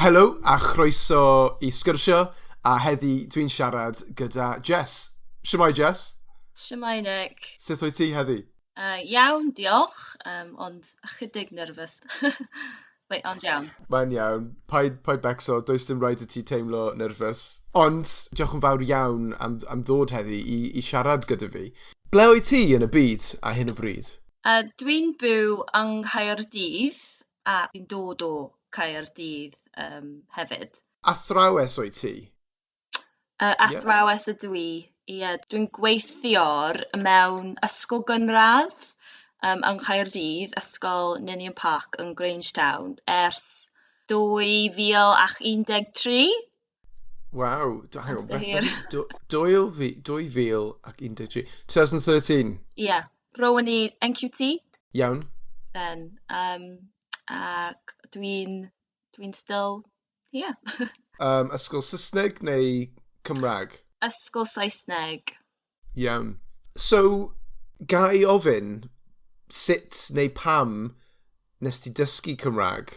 Helo a chroeso I Sgwrsio a heddi dwi'n siarad gyda Jess. Shwmai Jess? Shwmai Nick. Sut wyt ti heddi? Iawn, diolch, ond ychydig nerfus. Ond iawn. Mae'n iawn. Paid becso, does dim rhaid I ti teimlo nerfus. Ond, diolch yn fawr iawn am ddod heddi I siarad gyda fi. Ble o'i ti yn y byd a hyn o bryd? Dwi'n byw yng Nghaerdydd a dwi'n dod o Caerdydd hefyd. Athrawes o'i ti? Athrawes ydw I. Ie, dwi'n gweithio mewn ysgol gynradd yng Nghaerdydd, ysgol Ninian Park yn Grangetown, ers 2013. Waw, 2013. 2013. Ie, rowan I NQT. Iawn. Then, ac dwi'n still here. Ysgol Saesneg neu Cymraeg? Ysgol Saesneg. Iawn. So, ga I ofyn sut neu pam nes ti dysgu Cymraeg?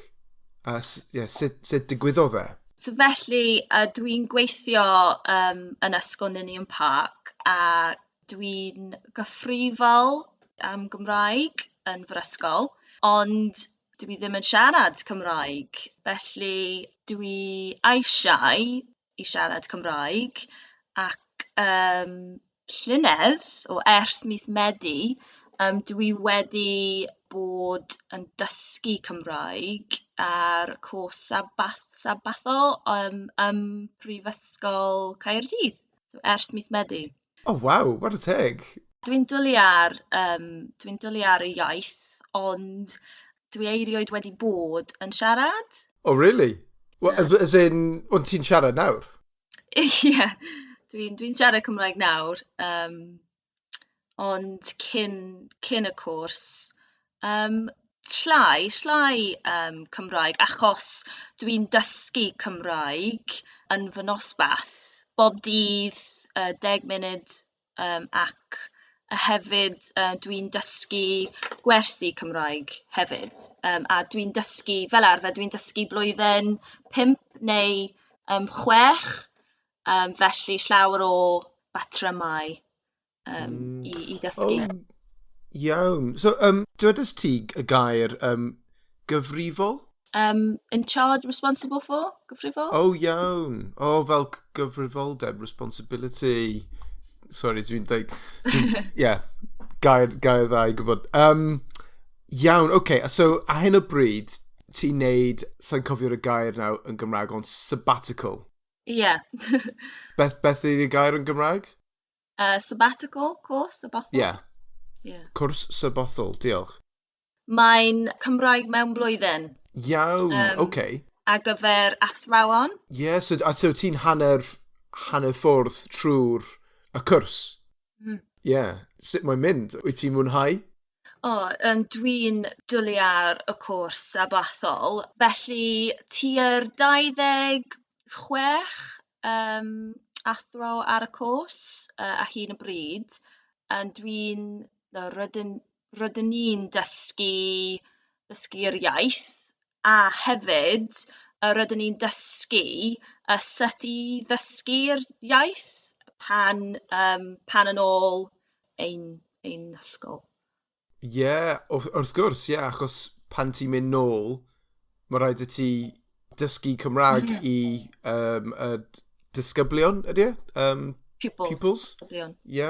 Sut digwyddodd e? So felly, dwi'n gweithio yn ysgol Ninian Park a dwi'n gyfrifol am Gymraeg yn fy ysgol, ond dwi ddim yn siarad Cymraeg. Felly, dwi eisiau I siarad Cymraeg ac llynedd o ers mis Medi, dwi wedi bod yn dysgu Cymraeg ar cwrs sabathol Prifysgol Caerdydd. So ers mis Medi. Oh, wow, what a teg. Dwi'n dwlu ar y iaith, ond dwi erioed wedi bod yn siarad. Oh, really? Well, as in, ond ti'n siarad nawr? Ie, dwi'n siarad Cymraeg nawr, ond cyn y cwrs, llai Cymraeg, achos dwi'n dysgu Cymraeg yn fy nosbath. Bob dydd, 10 munud, ac hefyd dwi'n dysgu gwersi Cymraeg hefyd. A dwi'n dysgu, fel arfer, dwi'n dysgu blwyddyn 5 neu 6, felly llawer o batrymau I dysgu. Oh, iawn. So, dywedais ti y gair gyfrifol? In charge, responsible for, gyfrifol? Oh, iawn. Oh, fel gyfrifoldeb, responsibility. Sorry, dwi'n dweud... Yeah, gair dda I gwybod. Iawn, okay. So, a hyn o bryd, ti'n neud, sa'n cofio'r gair nawr yn Gymraeg, ond sabbatical. Ie. Beth yw'r gair yn Gymraeg? Sabbatical, course, sabbatical. Yeah. Cwrs sabbatical, diolch. Mae'n Cymraeg Mewn Blwyddyn. Iawn, okay. A gyfer athrawon. Yeah, so ti'n hanner ffordd trwy'r y cwrs. Yeah. Sut mae'n mynd? Wyt ti'n mwynhau? Dwi'n dwlu ar y cwrs sabathol. Felly, tua'r 26 athro ar y cwrs a hyn y bryd. Dwi'n rydyn ni'n dysgu'r iaith. A hefyd, rydyn ni'n dysgu sut I ddysgu'r iaith pan yn ôl ein ysgol. Ie, wrth gwrs, ie, achos pan ti'n mynd nôl, mae rhaid I ti dysgu Cymraeg I disgyblion, ydy e? Pupils. Ie.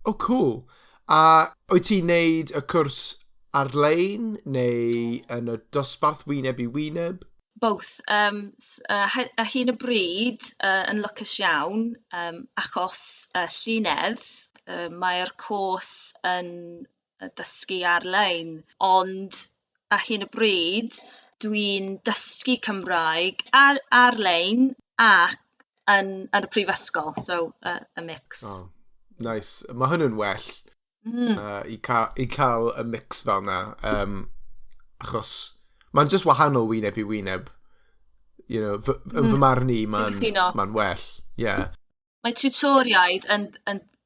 Oh, cool. A wyt ti'n neud y cwrs ar-lein neu yn y dosbarth wyneb I wyneb? Both. A hyn y bryd yn lwcus iawn, achos llynedd, mae'r cwrs yn dysgu ar-lein, ond a hyn y bryd, dwi'n dysgu Cymraeg ar-lein ac yn y prifysgol, so a mix. Oh, nice. Mae hynny'n well I cael y mix fel na, achos mae'n just wahanol wyneb I wyneb. You know, yn fy marn I, mae'n well. Yeah. Mae tutoriaid yn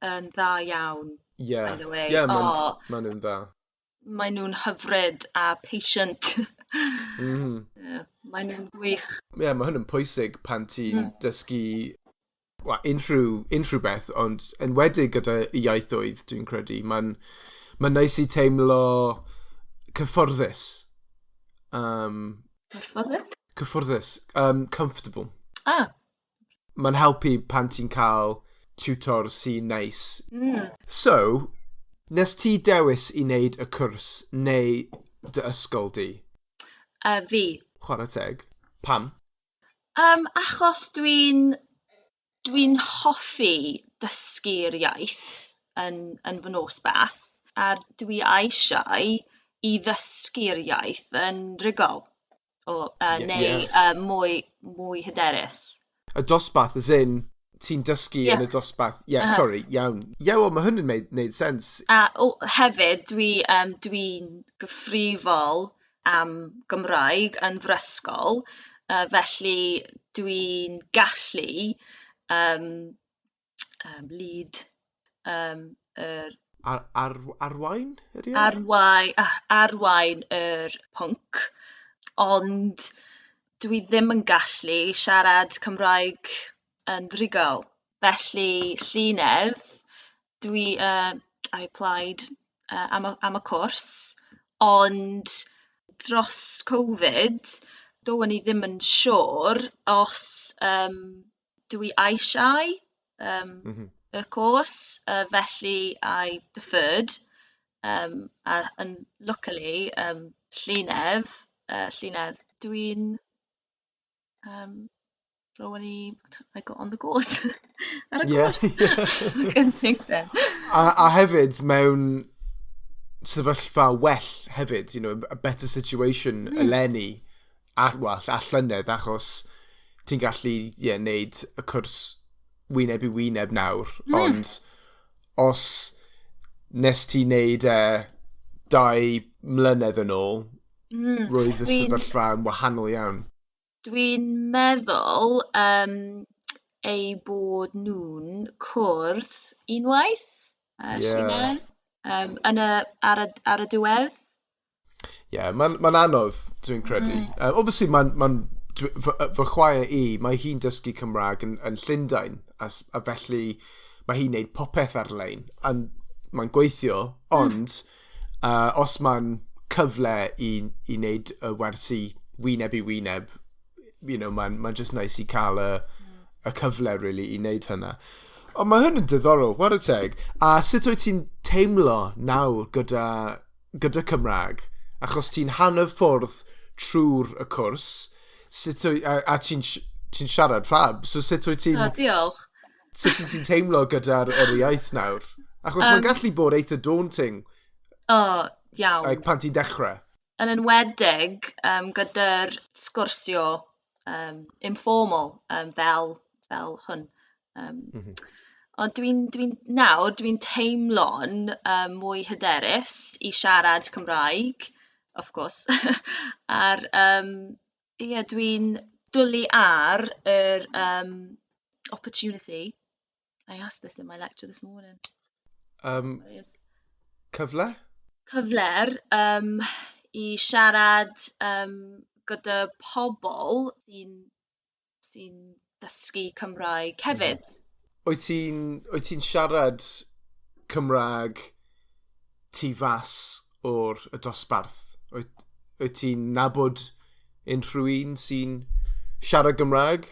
dda iawn, yeah. by the way. Yeah, mae'n nhw'n dda. Mae nhw'n hyfryd a patient. Mae nhw'n gwych. Ie, mae hwn yn pwysig pan ti'n dysgu unrhyw beth, ond enwedig gyda iaithoedd, dwi'n credu. Mae'n neis i teimlo cyfforddus. Cyfforddus? Comfortable. Ah, Mae'n helpu pan ti'n cael tutor sy'n neis. So, nes ti dewis i wneud y cwrs neu dy ysgol di? Fi. Chwarae teg. Pam? Achos dwi'n hoffi dysgu'r iaith yn fy nosbath, a dwi eisiau i ddysgu'r iaith yn rygol, mwy hyderus. Y dosbarth, as in, ti'n dysgu yn y dosbarth. Sorry, iawn. Mae hwn yn neud sens. Hefyd, dwi'n gyfrifol am Gymraeg yn fy ysgol, felly dwi'n gallu lead Arwain, ydy e? arwain yr pwnc, ond dwi ddim yn gallu siarad Cymraeg yn rhugl. Felly, llynedd, I applied am y cwrs, ond dros Covid, do'n i ddim yn siŵr os dwi eisiau y cwrs, felly I deferred, and luckily, llynedd, dwi'n I got on the course. Ar y course. I couldn't think then. A hefyd, mewn sefyllfa well hefyd, a better situation eleni, a llynedd, achos ti'n gallu, wneud y cwrs wyneb i wyneb nawr, ond os nes ti wneud 2 mlynedd yn ôl, roedd y sefyllfa yn wahanol iawn. Dwi'n meddwl ei bod nhw'n cwrdd unwaith, llynedd, ar y diwedd. Mae'n anodd, dwi'n credu. Obviously, fy chwaer i, mae hi'n dysgu Cymraeg yn Llundain, a felly mae hi'n neud popeth ar-lein, a mae'n gweithio, ond os mae'n cyfle i wneud y wersi wyneb i wyneb, mae'n just nice i cael y cyfle, really, i wneud hynna. Ond mae hyn yn diddorol, what a teg. A sut wyt ti'n teimlo nawr gyda Cymraeg? Achos ti'n hanner ffordd trwy'r y cwrs, a ti'n siarad fab, so sut wyt ti'n... diolch. Sut wyt ti'n teimlo gyda'r iaith nawr? Achos mae'n gallu bod eitha daunting. Iawn. Pan ti'n dechrau. Yn enwedig gyda'r sgwrsio informal fel hwn. Ond dwi'n teimlo'n mwy hyderus i siarad Cymraeg, of course. A'r dwi'n dwlu ar yr opportunity. I asked this in my lecture this morning. Cyfle? Cyfler i siarad gyda pobl sy'n dysgu Cymraeg hefyd. Wyt ti'n siarad Cymraeg tu fas o'r y dosbarth? Wyt ti'n nabod unrhyw un sy'n siarad Gymraeg?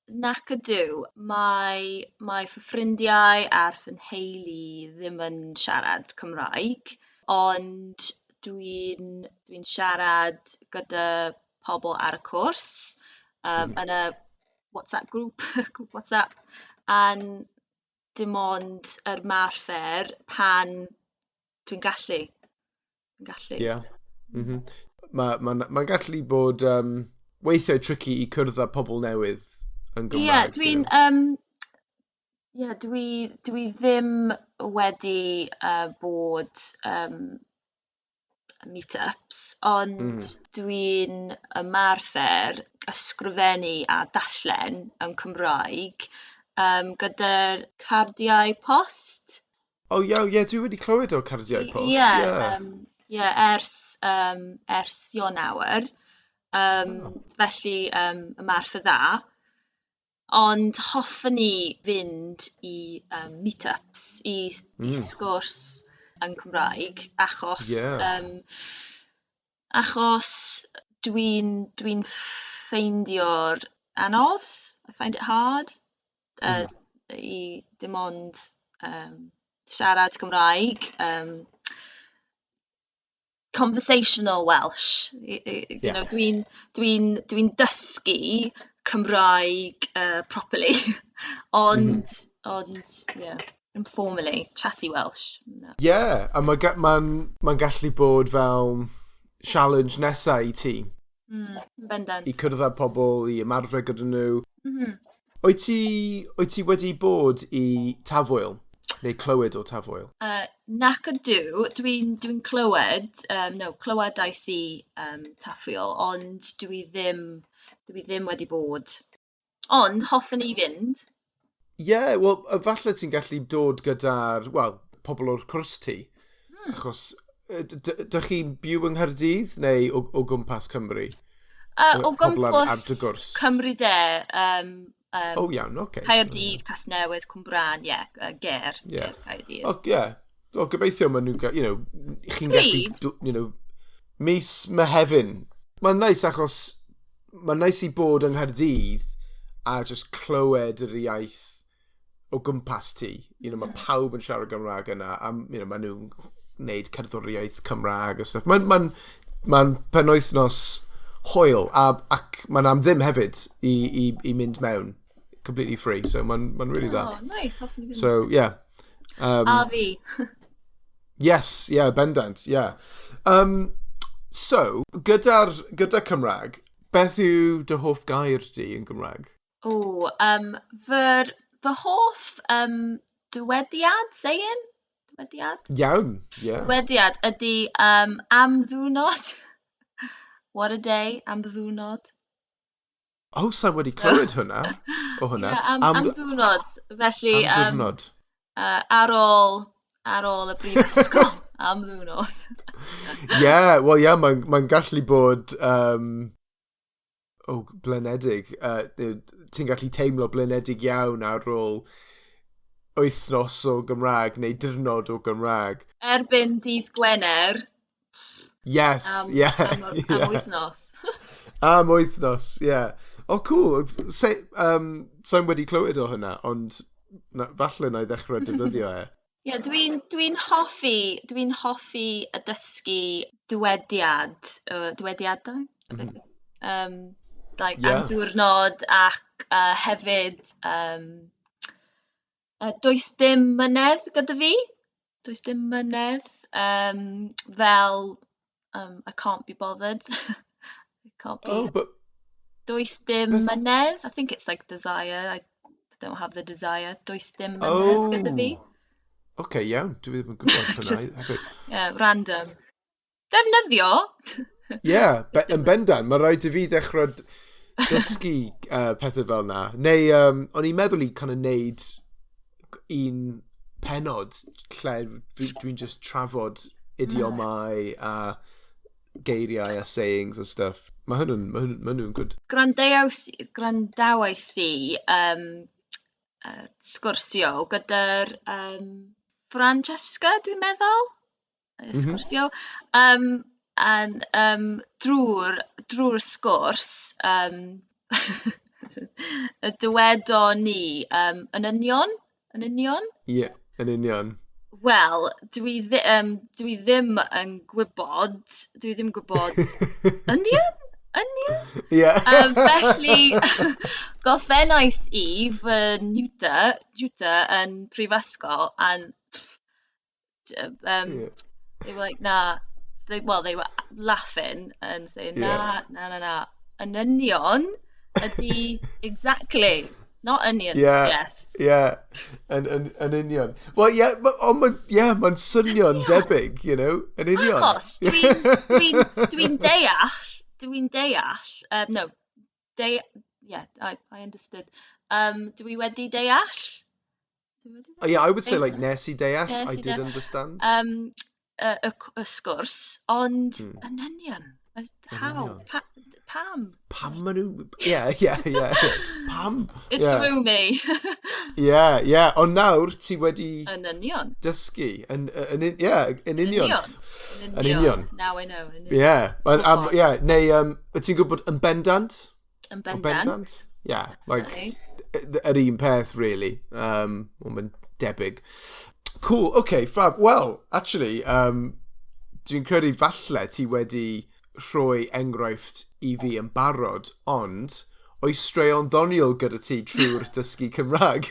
Nac ydw. Mae fy ffrindiau a'r fy nheulu ddim yn siarad Cymraeg, ond dwi'n siarad gyda pobl ar y cwrs, yn y WhatsApp grŵp WhatsApp, a dim ond yr marfer pan dwi'n gallu. Ie. Mae'n gallu bod weithiau tricky i cwrdd â pobl newydd yn Gymraeg. Dwi ddim wedi bod meetups, ond dwi'n ymarfer ysgrifennu a dallen yn Cymraeg gyda'r cardiau post. Dwi wedi clywed o cardiau post. ers Ionawr. Felly y marth y dda. Ond hoffwn ni fynd i meet-ups, i sgwrs yn Cymraeg, achos achos dwi'n ffeindio'r anodd. I find it hard i dim ond siarad Cymraeg, conversational Welsh. You know, dwi'n dysgu Cymraeg properly, ond informally, chatty Welsh. No. Yeah, a mae'n gallu bod fel challenge nesa i ti. Bendant. I cyrraedd â pobl, i ymarfer gyda nhw. Wyt ti wedi bod i Tafwyl? Neu clywed o Tafwyl? Nac ydw, dwi'n clywed, clywedais i Tafwyl, ond dwi ddim wedi bod. Ond hoffwn i fynd. Wel, falle ti'n gallu dod gyda'r, pobl o'r cwrs ti. Achos, dych chi'n byw yng Nghaerdydd neu o gwmpas Cymru? O gwmpas Cymru de. Iawn, oce. Caerdydd, Casnewydd, Cwmbran, Ger, Caerdydd. Gobeithio maen nhw'n, chi'n gallu, mis Mehefin. Mae'n neis achos, mae'n neis i bod yng Nghaerdydd a just clywed yr iaith o gwmpas ti. Mae pawb yn siarad Gymraeg yna, a maen nhw'n gwneud cerddoriaeth Cymraeg a stuff. Mae'n penwythnos hwyl, ac mae'n am ddim hefyd i mynd mewn. Completely free, so mae'n really dda. Oh, nice. So, yeah. A fi. Yes, bendant, so, gyda Cymraeg, beth yw dy hoff gair di yn Gymraeg? Fy hoff dywediad, saying? Dywediad? Iawn, Dywediad ydy am ddiwrnod. What a day, am ddiwrnod. Sa'n wedi clywed hwnna? O hwnna? Am ddiwrnod. Felly, am ddiwrnod. Ar ôl y brifysgol, am ddiwrnod. Mae'n gallu bod blenedig. Ti'n gallu teimlo blenedig iawn ar ôl wythnos o Gymraeg neu dirnod o Gymraeg. Erbyn dydd Gwener. Yes, am wythnos. Am wythnos, cool. Sa'n wedi clywed o hynna, ond falle na i ddechrau defnyddio e. Dwi'n hoffi y dysgu dywediadau. Am diwrnod ac hefyd does dim mynedd gyda fi. Does dim mynedd fel I can't be bothered. Does dim mynedd. I think it's like desire. I don't have the desire. Does dim mynedd gyda fi. Okay, iawn. Dwi ddim yn gwybod hynna. Random. Defnyddio. Yn bendan. Mae rhaid i fi ddechrau dysgu pethau fel na. Neu, o'n i'n meddwl i neud un pennod lle dwi'n just trafod idiomau a geiriau a sayings a stuff. Mae hwnnw'n good. Grandawais i sgwrsio gyda'r Francesca, dwi'n meddwl. Sgwrsio. Drwy'r sgwrs, dywedon ni yn union. Yn union? Yn union. Wel, dwi ddim yn gwybod. Onion? Felly, goffennais i fy niwta yn prifysgol, and they were like, nah. They were laughing and saying, nah. Yn union ydi exactly. Not onions, yes. Yn union. Well, mae'n swnio'n debyg, yn union. Achos, dwi'n deall. I understood. Dwi wedi deall. I would say like nes I deall. I did understand. y sgwrs, ond yn union. How? Pam? Pam maen nhw... Ie. Pam? It's through me. Ie. Ond nawr, ti wedi... Yn union. Dysgu. Yn union. Yn union. Now I know. Ie. Neu, ti'n gwybod yn bendant? Yn bendant. Yeah, like, yr un peth, really. Ond mae'n debyg. Cool, okay, fab. Well, actually, dwi'n credu falle ti wedi rhoi enghraifft i fi yn barod, ond oes straeon ddoniol gyda ti trwy'r dysgu Cymraeg.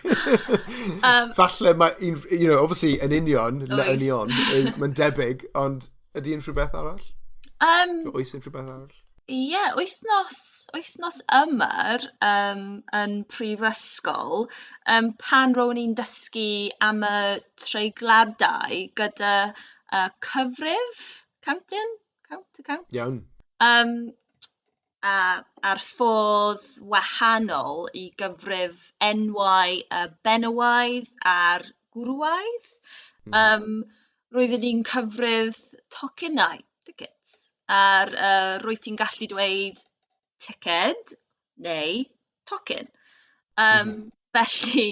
Falle mae, obviously, yn union, mae'n debyg, ond ydy yn rhywbeth arall? Oes yn rhywbeth arall? Ie, wythnos yma'r yn prifysgol, pan ro'n i'n dysgu am y treigladau gyda cyfrif, counting? Count? Iawn. A'r ffordd wahanol i gyfrif enwau benywaidd a'r gwrwaidd. Roedden ni'n cyfrif tocenau, tickets. A'r roedd ti'n gallu dweud ticed neu tocyn. Felly,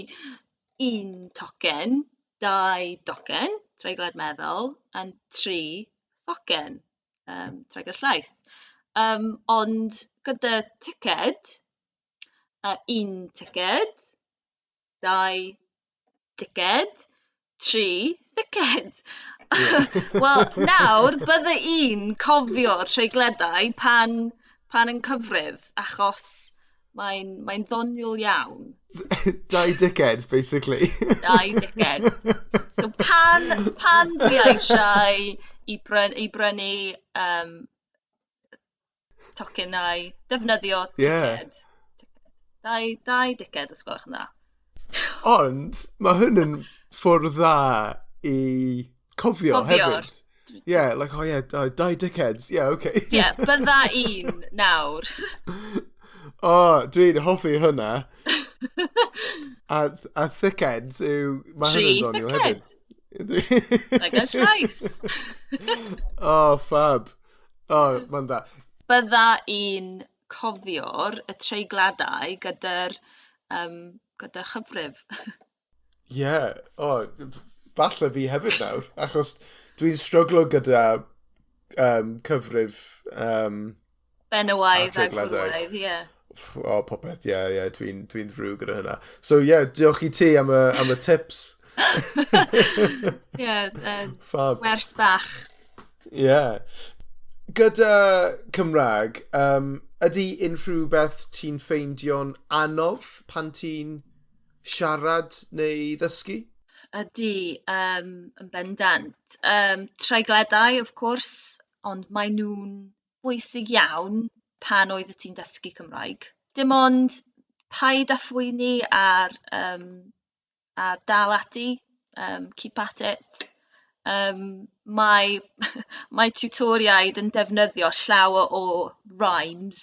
1 tocyn, 2 docyn, treiglad meddwl, a 3 thocyn, treiglad llais. Ond gyda ticed, 1 ticed, 2 ticed, 3 thiced. Wel, nawr, bydde un cofio'r treigladau pan yn cyfrif, achos mae'n ddoniol iawn. 2 dickhead, basically. 2 dickhead. So pan dwi eisiau i brynu tocenau, defnyddio ticked. 2 dickhead, os gwelwch yn dda. Ond, mae hyn yn ffordd dda i cofio hefyd. Yeah, like, 2 dickheads. Yeah, okay. Yeah, bydda un nawr. Dwi'n hoffi hwnna. A thickheads yw... Mae hyn yn ddoniol hefyd. 3 thickhead. Llais. Fab. Mae'n dda. Bydda un cofio'r y treigladau gyda'r chyfrif. Yeah, falle fi hefyd nawr, achos dwi'n stryglo gyda cyfrif benywaidd a gwrwaidd, ie. Popeth, ie, dwi'n ddrwg gyda hynna. So, diolch i ti am y tips. Wers bach. Ie. Gyda Cymraeg, ydy unrhyw beth ti'n ffeindio'n anodd pan ti'n siarad neu ddysgu? Ydy, yn bendant. Treigladau, of course, ond mae nhw'n bwysig iawn pan oedd ti'n dysgu Cymraeg. Dim ond paid â phwyni ar dal ati, keep at it. Mae tutoriaid yn defnyddio llawer o rhymes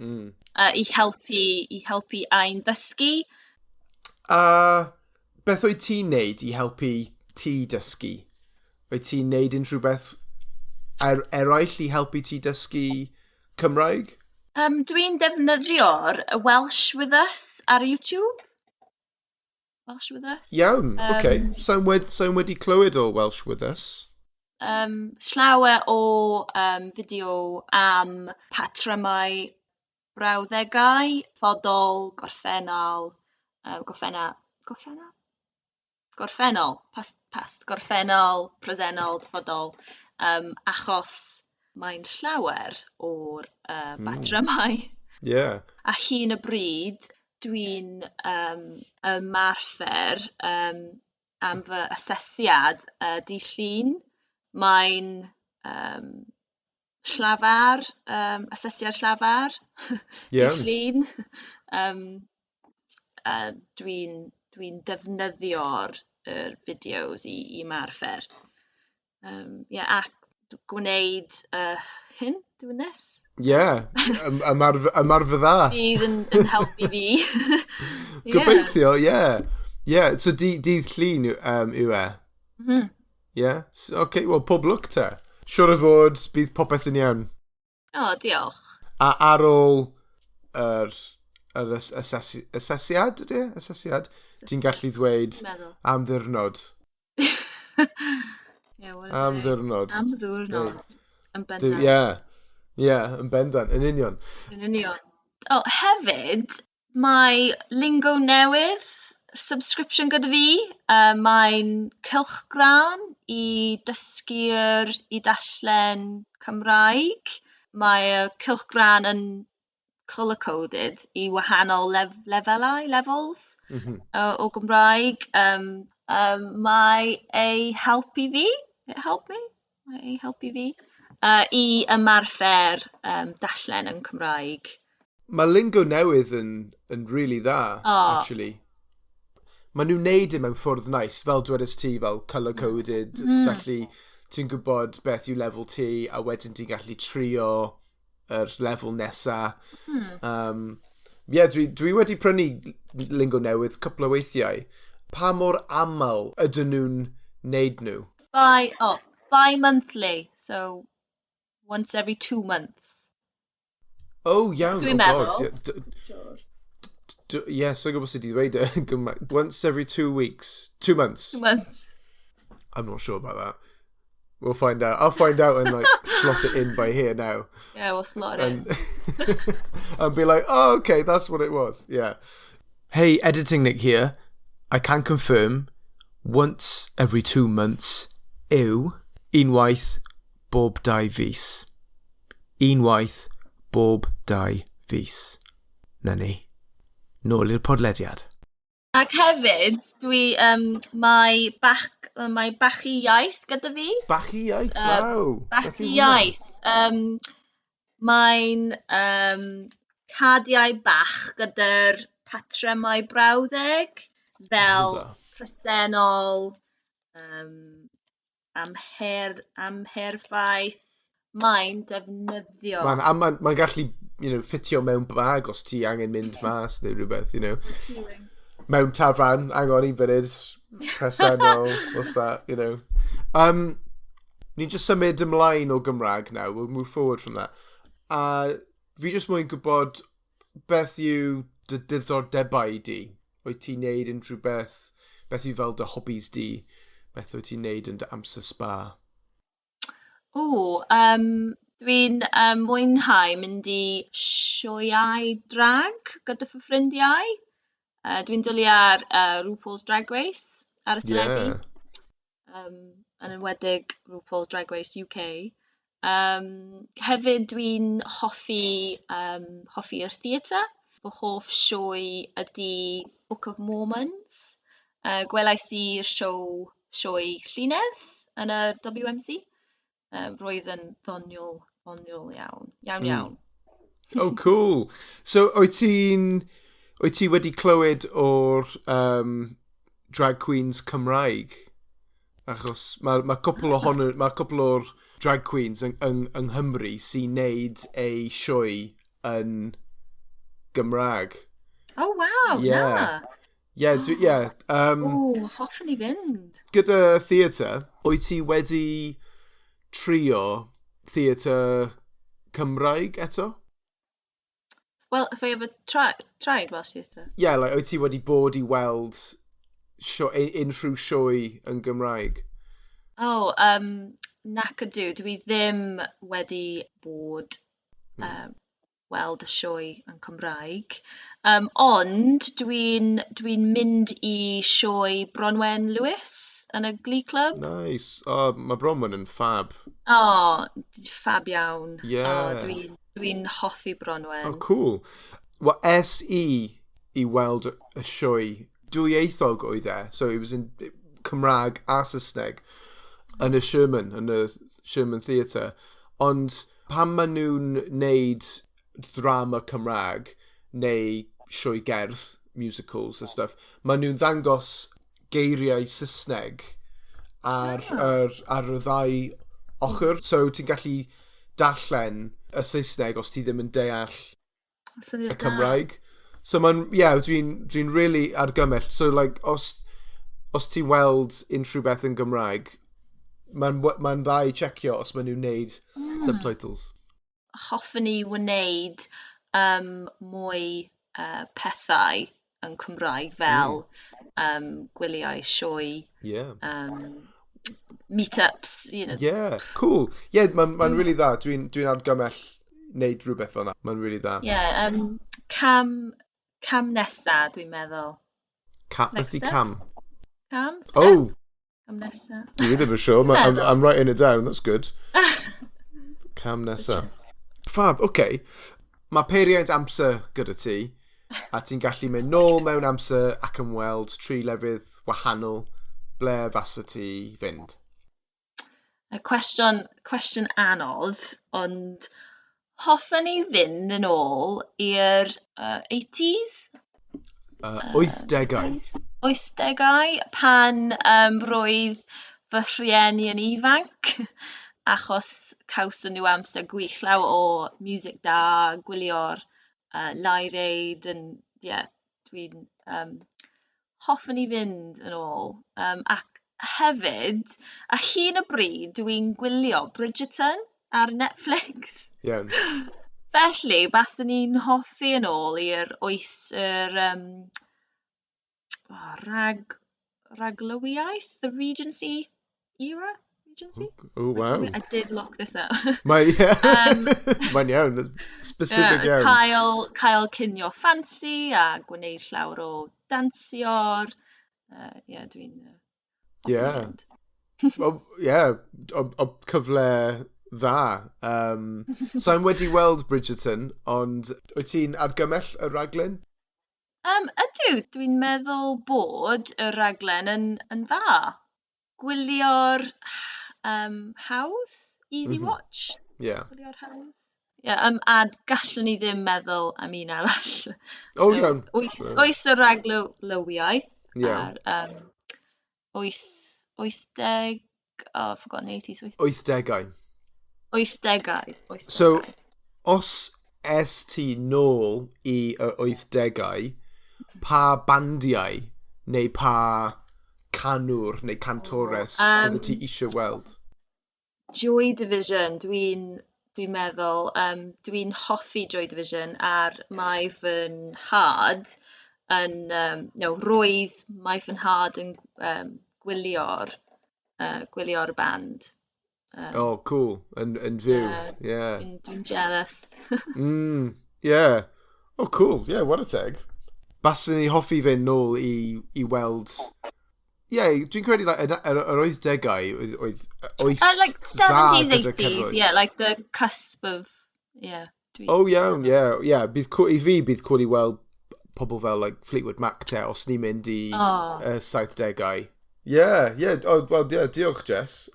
i helpu ein ddysgu. Beth oedd ti'n neud i helpu ti dysgu? Oedd ti'n neud unrhyw beth eraill i helpu ti dysgu Cymraeg? Dwi'n defnyddio'r Welsh with Us ar YouTube. Welsh with Us. Iawn, okay. Sa'n wedi clywed o Welsh with Us? Llawer o fideo am patrymau brawddegau, fodol, gorffennol, presennol, fodol, achos mae'n llawer o'r patrymau. Yeah. A hyn y bryd, dwi'n ymarfer am fy asesiad dydd-llun. Mae'n llafar, asesiad llafar, dydd-llun. Dwi'n defnyddio'r fideos i ymarfer. Ac gwneud hyn, doing this. Yeah, ymarfer dda. Bydd yn helpu fi. Gobeithio, yeah. Yeah, so dydd llun yw e? Yeah? OK, wel, pob lwc te. Siwr o fod, bydd popeth yn iawn. O, diolch. A ar ôl yr asesiad, ydy? Asesiad? Ti'n gallu ddweud am ddirnod. Am ddirnod. Am ddiwrnod. Yn bendant. Ie, yn bendant, yn union. Yn union. O, hefyd, mae lingo newydd, subscription gyda fi. Mae'n cylchgran i dysgu'r i dallen Cymraeg. Mae cylchgran yn colour-coded i wahanol levels o Gymraeg. Mae ei helpu fi, i ymarfer dallen yn Cymraeg. Mae lingo newydd yn really dda, actually. Mae nhw'n neud mewn ffordd nice, fel dwedais ti, fel colour-coded, felly ti'n gwybod beth yw level T, a wedyn ti'n gallu trio yr lefel nesa. Dwi wedi prynu lingo newydd cwpl o weithiau. Pa mor aml ydyn nhw'n neud nhw? Bi-monthly, so once every 2 months. Oh, iawn. Dwi'n meddwl. Yes, so gwybod sut i ddweud e. Once every 2 weeks. 2 months. 2 months. I'm not sure about that. We'll find out. I'll find out and slot it in by here now. Yeah, we'll slot it. And be like, oh, okay, that's what it was. Yeah. Hey, Editing Nick here. I can confirm once every 2 months yw unwaith bob 2 fis. Unwaith bob 2 fis. Na ni. Nôl i'r podlediad. Ac hefyd, mae bachu iaith gyda fi. Bachu iaith? Wow. Bachu iaith. Mae'n cadiau bach gyda'r patrymau brawddeg, fel presennol, amherffaith. Mae'n defnyddio. Mae'n gallu ffitio mewn bag os ti angen mynd mas neu rhywbeth, Mewn tafarn, angon i funud, presennol, what's that, Ni'n just symud ymlaen o Gymraeg now, we'll move forward from that. A fi just moyn gwybod beth yw dy diddordebau di? Wyt ti'n neud unrhyw beth yw fel dy hobbies di? Beth wyt ti'n neud yn dy amser spa? Dwi'n mwynhau mynd i sioeau drag gyda fy ffrindiau. Dwi'n dwlu ar RuPaul's Drag Race ar y teledu. Yn enwedig RuPaul's Drag Race UK. Hefyd dwi'n hoffi'r theatr. Fy hoff sioe ydy Book of Mormons. Gwelais i'r sioe llynedd yn y WMC. Roedd yn ddoniol iawn. Oh, cool. So, wyt ti wedi clywed o'r drag queens Cymraeg? Achos mae cwpl o'r drag queens yng Nghymru sy'n neud ei sioe yn Gymraeg. Oh, wow, yeah. na. Hoffwn i fynd. Gyda theatr, wyt ti wedi trio theatr Cymraeg eto? Well, if I ever tried Welsh theatre. Yeah, wyt ti wedi bod i weld unrhyw sioe yn Gymraeg? Nac ydw. Dwi ddim wedi bod weld y sioe yn Cymraeg. Ond dwi'n mynd i sioe Bronwen Lewis yn y Glee Club. Nice. Mae Bronwen yn fab. Fab iawn. Yeah. Dwi'n hoffi Bronwen. Oh, cool. Wel, i weld y sioe dwyieithog oedd e. So it was in Cymraeg a Saesneg yn y Sherman Theatre. Ond pan maen nhw'n neud drama Cymraeg neu sioe gerdd, musicals a stuff, maen nhw'n ddangos geiriau Saesneg ar y ddau ochr. So ti'n gallu darllen y Saesneg os ti ddim yn deall y Cymraeg. So dwi'n really argymell. So os ti'n weld unrhyw beth yn Gymraeg, Mae'n dda i checio os maen nhw'n neud subtitles. Hoffwn ni wneud mwy pethau yn Cymraeg fel gwyliau sioe, meetups, Yeah, cool. Yeah, mae'n really dda. Dwi'n argymell wneud rhywbeth fel yna. Mae'n really dda. Yeah, cam nesa, dwi'n meddwl. Ydy cam? Cam? Step? Oh! Cam nesa. Dwi ddim yn siŵr. I'm writing it down. That's good. Cam nesa. Fab, okay. Mae peiriant amser gyda ti, a ti'n gallu mynd nôl mewn amser ac ymweld 3 lefydd wahanol. Ble fasa ti fynd? Cwestiwn anodd, ond hoffen ni fynd yn ôl i'r 80s? 80au. 80au, pan roedd fy rhieni yn ifanc, achos cawson nhw amser gwych llaw o music da, gwylio'r Live Aid, dwi'n hoffwn i fynd yn ôl. Ac hefyd, a hyn y bryd, dwi'n gwylio Bridgerton ar Netflix. Iawn. Felly, baswn ni'n hoffi yn ôl i'r raglywiaeth, the Regency era? Regency? Oh, wow. I did look this up. Mae'n iawn, specific iawn. Cael cinio ffansi a gwneud llawer o dansior. Dwi'n o cyfle dda. Sa'n wedi weld Bridgerton, ond wyt ti'n argymell y raglen? Ydw, dwi'n meddwl bod y raglen yn dda. Gwylio'r hawdd, easy watch. Gwylio'r hawdd. A gallwn ni ddim meddwl am un arall. O, iawn. Oes y raglywiaeth ar 80... Oh, I've forgotten 80s. 80au. 80au. So, os es ti nôl i y 80au, pa bandiau neu pa canwr neu cantores oeddet ti eisiau weld? Joy Division, dwi'n meddwl, dwi'n hoffi Joy Division, mae fy nhad roedd mae fy nhad yn gwylio'r band. Cool. Yn fyw. Dwi'n jealous. Yeah. Oh, cool. Yeah, what a teg. Baswn ni hoffi fynd nôl i weld... dwi'n credu yr 80au oedd like 70s, 80s, like the cusp of... iawn, I fi bydd cool i weld pobl fel like Fleetwood Mac te, os ni'n mynd i 70au. Diolch, Jess.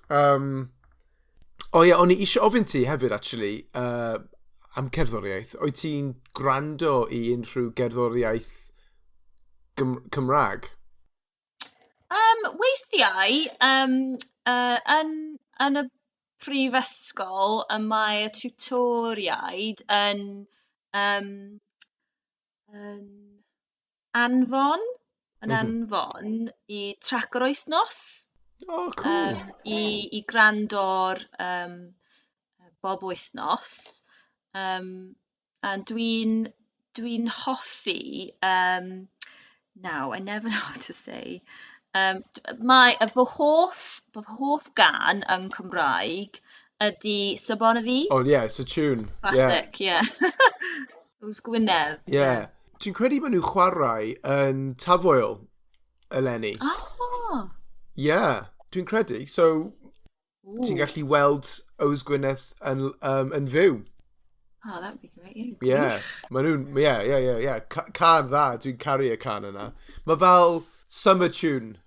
O'n i eisiau ofyn ti hefyd, actually, am cerddoriaeth. Oed ti'n gwrando i unrhyw gerddoriaeth Cymraeg? Weithiau, yn y prifysgol, mae y tiwtoriaid yn anfon i trac yr wythnos. Oh, cool. I gwrando'r bob wythnos. A dwi'n hoffi, now, I never know what to say. Mae fy hoff gan yn Cymraeg ydy Sabon y Fi. Oh, yeah, it's a tune. Classic, Who's Gwynedd. Yeah. Dwi'n credu maen nhw chwarae yn Tafwyl eleni. Oh. Yeah, dwi'n credu. So, ti'n gallu weld Ows Gwynedd yn fyw. Oh, that would be great. Yeah, maen nhw'n, can dda, dwi'n caru y can yna. Mae fel summer tune.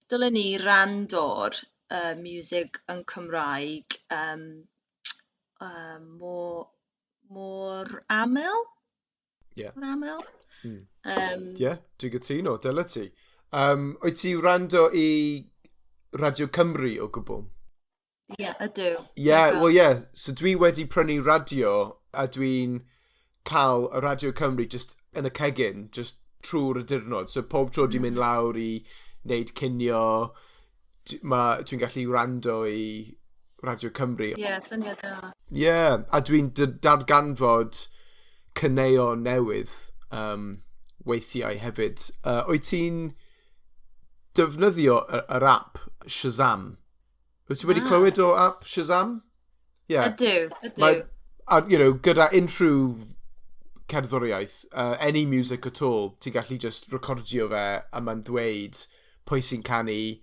Dylen ni rando'r music yn Cymraeg mor aml? Mor aml? Dwi'n gytuno, dyla ti. Oed ti rando i Radio Cymru o gwbl? Ydw. So dwi wedi prynu radio a dwi'n cael y Radio Cymru just yn y cegin, just trwy'r y dirnod. So pob tro dwi'n mynd lawr i wneud cinio, dwi'n gallu wrando i Radio Cymru. Syniad da. A dwi'n darganfod caneuon newydd weithiau hefyd. Wyt ti'n defnyddio yr app Shazam? Wyt ti wedi clywed o app Shazam? Ydw. Gyda unrhyw cerddoriaeth, any music at all, ti'n gallu just recordio fe a mae'n dweud pwy sy'n canu,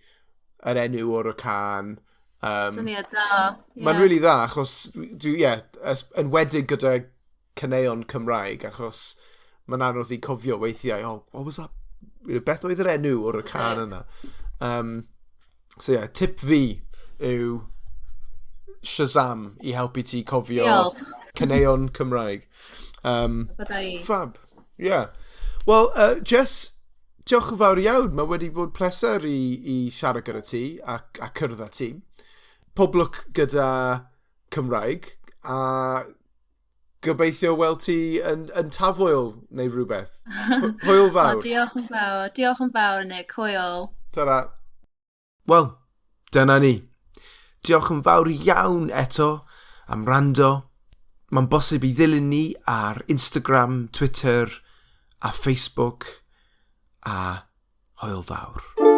yr enw o'r can. Syniad da. Mae'n really dda, achos yn wedig gyda caneuon Cymraeg, achos mae'n anodd i cofio weithiau, what was that? Beth oedd yr enw o'r can yna? Tip fi yw Shazam i helpu ti cofio caneuon Cymraeg. Fab. Wel, Jess, diolch yn fawr iawn. Mae wedi bod pleser i siarad gyda ti a cyrraedd ti. Poblwc gyda Cymraeg a gobeithio weld ti yn Tafwyl neu rhywbeth. Hwyl fawr. Diolch yn fawr. Diolch yn fawr, Nick. Hwyl. Ta-ra. Wel, dyna ni. Diolch yn fawr iawn eto am rando. Mae'n bosib i ddilyn ni ar Instagram, Twitter a Facebook. A hwyl fawr.